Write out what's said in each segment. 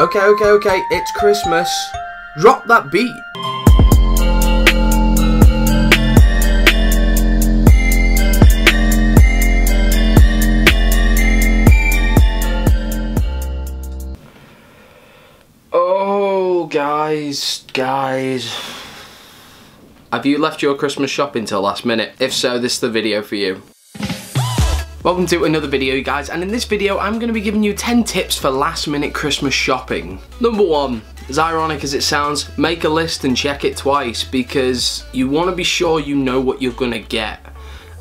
Okay, it's Christmas. Drop that beat. Oh, guys. Have you left your Christmas shopping till last minute? If so, this is the video for you. Welcome to another video, you guys, and in this video I'm going to be giving you 10 tips for last minute Christmas shopping. Number 1, as ironic as it sounds, make a list and check it twice, because you want to be sure you know what you're going to get.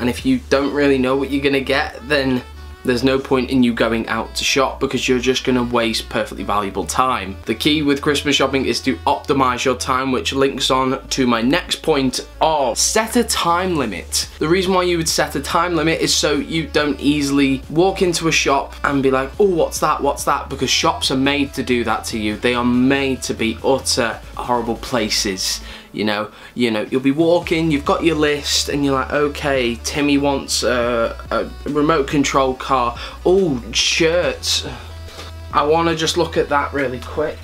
And if you don't really know what you're going to get, then there's no point in you going out to shop because you're just going to waste perfectly valuable time. The key with Christmas shopping is to optimize your time, which links on to my next point of set a time limit. The reason why you would set a time limit is so you don't easily walk into a shop and be like, oh, what's that? Because shops are made to do that to you. They are made to be utter horrible places. You know, you'll be walking, you've got your list, and you're like, okay, Timmy wants a remote control car. Oh, shirts. I want to just look at that really quick.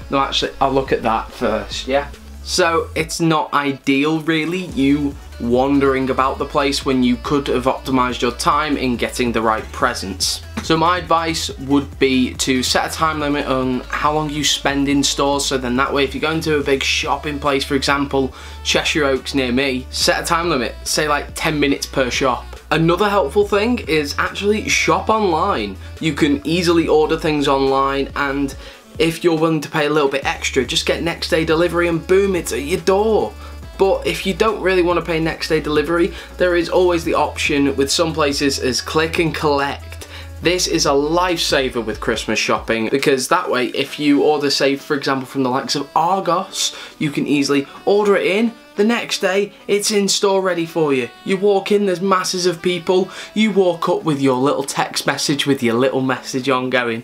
No, actually, I'll look at that first, yeah? So, it's not ideal, really, you wandering about the place when you could have optimized your time in getting the right presents. So my advice would be to set a time limit on how long you spend in stores, so then that way if you're going to a big shopping place, for example, Cheshire Oaks near me, set a time limit, say like 10 minutes per shop. Another helpful thing is actually shop online. You can easily order things online, and if you're willing to pay a little bit extra, just get next day delivery and boom, it's at your door. But if you don't really want to pay next day delivery, there is always the option with some places as click and collect. This is a lifesaver with Christmas shopping, because that way if you order, say for example from the likes of Argos, you can easily order it in, the next day it's in store ready for you. You walk in, there's masses of people, you walk up with your little text message with your little message on going,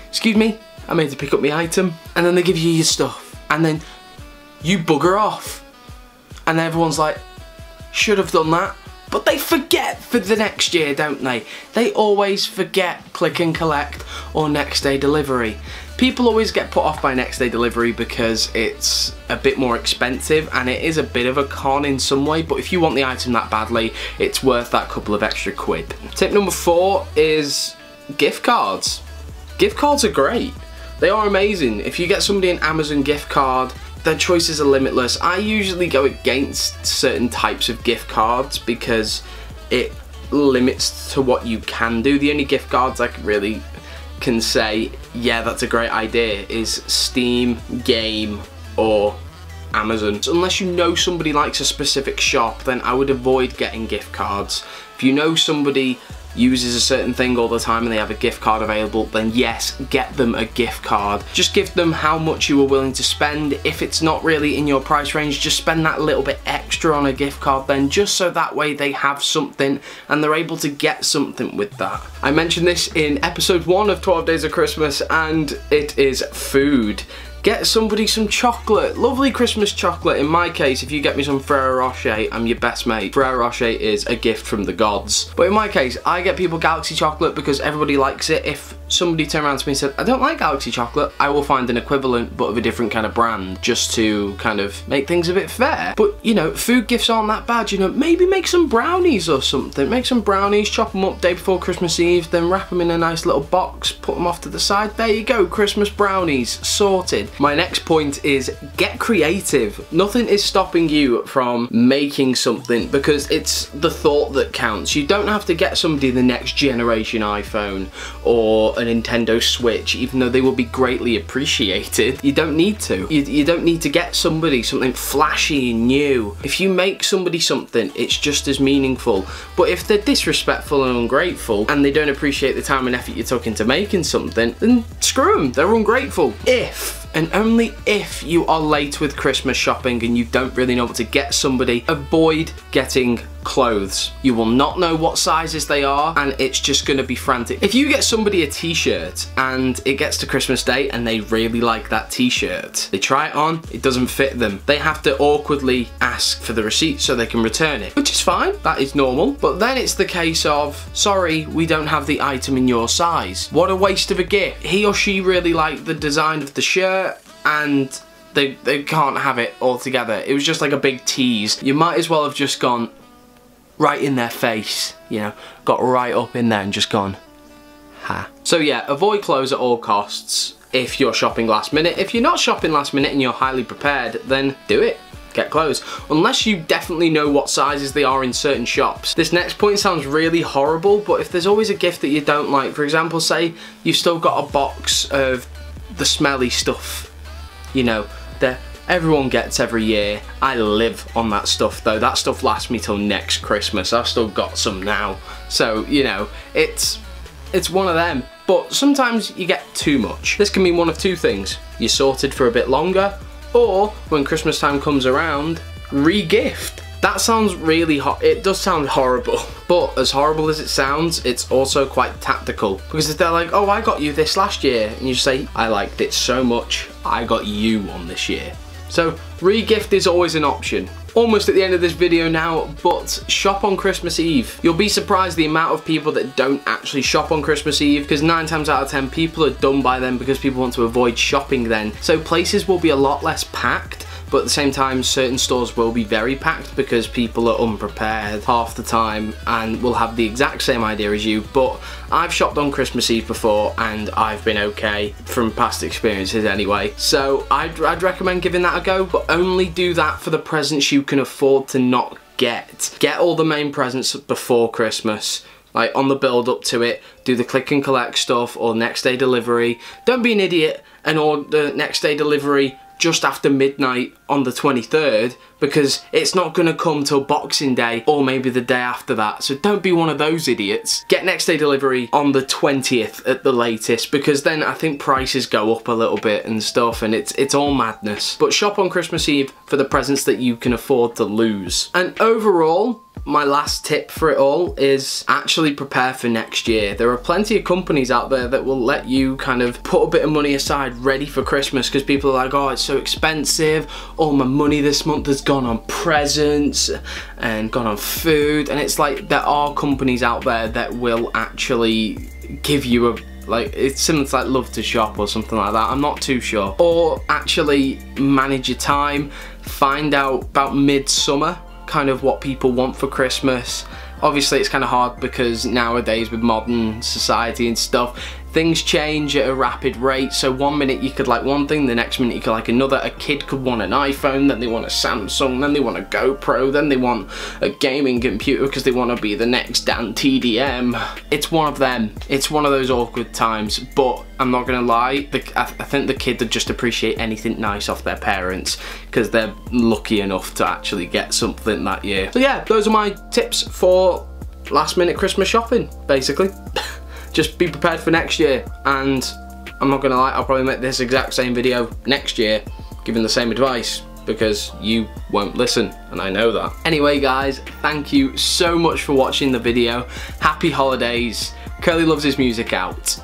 excuse me, I'm here to pick up my item, and then they give you your stuff, and then you bugger off. And everyone's like, should have done that. But they forget for the next year, don't they? They always forget click and collect or next day delivery. People always get put off by next day delivery because it's a bit more expensive and it is a bit of a con in some way, but if you want the item that badly, it's worth that couple of extra quid. Tip number 4 is gift cards. Gift cards are great. They are amazing. If you get somebody an Amazon gift card, their choices are limitless. I usually go against certain types of gift cards because it limits to what you can do. The only gift cards I really can say, yeah, that's a great idea, is Steam, Game, or Amazon. So unless you know somebody likes a specific shop, then I would avoid getting gift cards. If you know somebody uses a certain thing all the time and they have a gift card available, then yes, get them a gift card. Just give them how much you were willing to spend. If it's not really in your price range, just spend that little bit extra on a gift card then, just so that way they have something and they're able to get something with that. I mentioned this in episode 1 of 12 Days of Christmas, and it is food. Get somebody some chocolate, lovely Christmas chocolate. In my case, if you get me some Ferrero Rocher, I'm your best mate. Ferrero Rocher is a gift from the gods. But in my case, I get people Galaxy chocolate because everybody likes it. If somebody turned around to me and said, I don't like Galaxy chocolate, I will find an equivalent but of a different kind of brand, just to kind of make things a bit fair. But you know, food gifts aren't that bad, you know, maybe make some brownies or something. Make some brownies, chop them up day before Christmas Eve, then wrap them in a nice little box, put them off to the side. There you go, Christmas brownies, sorted. My next point is get creative. Nothing is stopping you from making something because it's the thought that counts. You don't have to get somebody the next generation iPhone or a Nintendo Switch, even though they will be greatly appreciated. You don't need to. You don't need to get somebody something flashy and new. If you make somebody something, it's just as meaningful. But if they're disrespectful and ungrateful and they don't appreciate the time and effort you took into making something, then screw them, they're ungrateful. If and only if you are late with Christmas shopping and you don't really know what to get somebody, avoid getting clothes. You will not know what sizes they are, and it's just gonna be frantic. If you get somebody a t-shirt and it gets to Christmas Day and they really like that t-shirt, they try it on, it doesn't fit them, they have to awkwardly ask for the receipt so they can return it, which is fine, that is normal. But then it's the case of, sorry, we don't have the item in your size. What a waste of a gift. He or she really liked the design of the shirt and they can't have it all together. It was just like a big tease. You might as well have just gone right in their face, you know, got right up in there and just gone, ha. So yeah, avoid clothes at all costs if you're shopping last minute. If you're not shopping last minute and you're highly prepared, then do it. Get clothes. Unless you definitely know what sizes they are in certain shops. This next point sounds really horrible, but if there's always a gift that you don't like, for example, say you've still got a box of the smelly stuff, you know, that everyone gets every year. I live on that stuff though. That stuff lasts me till next Christmas. I've still got some now. So, you know, it's one of them. But sometimes you get too much. This can mean one of two things. You're sorted for a bit longer, or when Christmas time comes around, re-gift. That sounds really it does sound horrible, but as horrible as it sounds, it's also quite tactical. Because if they're like, oh, I got you this last year, and you say, I liked it so much, I got you one this year. So re-gift is always an option. Almost at the end of this video now, but shop on Christmas Eve. You'll be surprised the amount of people that don't actually shop on Christmas Eve, because 9 times out of 10 people are done by then because people want to avoid shopping then. So places will be a lot less packed, but at the same time certain stores will be very packed because people are unprepared half the time and will have the exact same idea as you. But I've shopped on Christmas Eve before and I've been okay from past experiences anyway. So I'd recommend giving that a go, but only do that for the presents you can afford to not get. Get all the main presents before Christmas. Like on the build up to it, do the click and collect stuff or next day delivery. Don't be an idiot and order next day delivery just after midnight on the 23rd, because it's not gonna come till Boxing Day or maybe the day after that. So don't be one of those idiots. Get next day delivery on the 20th at the latest, because then I think prices go up a little bit and stuff, and it's all madness. But shop on Christmas Eve for the presents that you can afford to lose. And overall, my last tip for it all is actually prepare for next year. There are plenty of companies out there that will let you kind of put a bit of money aside ready for Christmas, because people are like, oh, it's so expensive, all my money this month has gone on presents and gone on food. And it's like, there are companies out there that will actually give you a, like, it's similar to like Love to Shop or something like that, I'm not too sure. Or actually manage your time, find out about midsummer, kind of what people want for Christmas. Obviously it's kind of hard because nowadays with modern society and stuff, things change at a rapid rate. So one minute you could like one thing, the next minute you could like another. A kid could want an iPhone, then they want a Samsung, then they want a GoPro, then they want a gaming computer because they want to be the next Dan TDM. It's one of them. It's one of those awkward times, but I'm not gonna lie, I think the kid would just appreciate anything nice off their parents because they're lucky enough to actually get something that year. So yeah, those are my tips for last minute Christmas shopping, basically. Just be prepared for next year, and I'm not gonna lie, I'll probably make this exact same video next year giving the same advice because you won't listen, and I know that. Anyway guys, thank you so much for watching the video. Happy holidays. Curly loves his music out.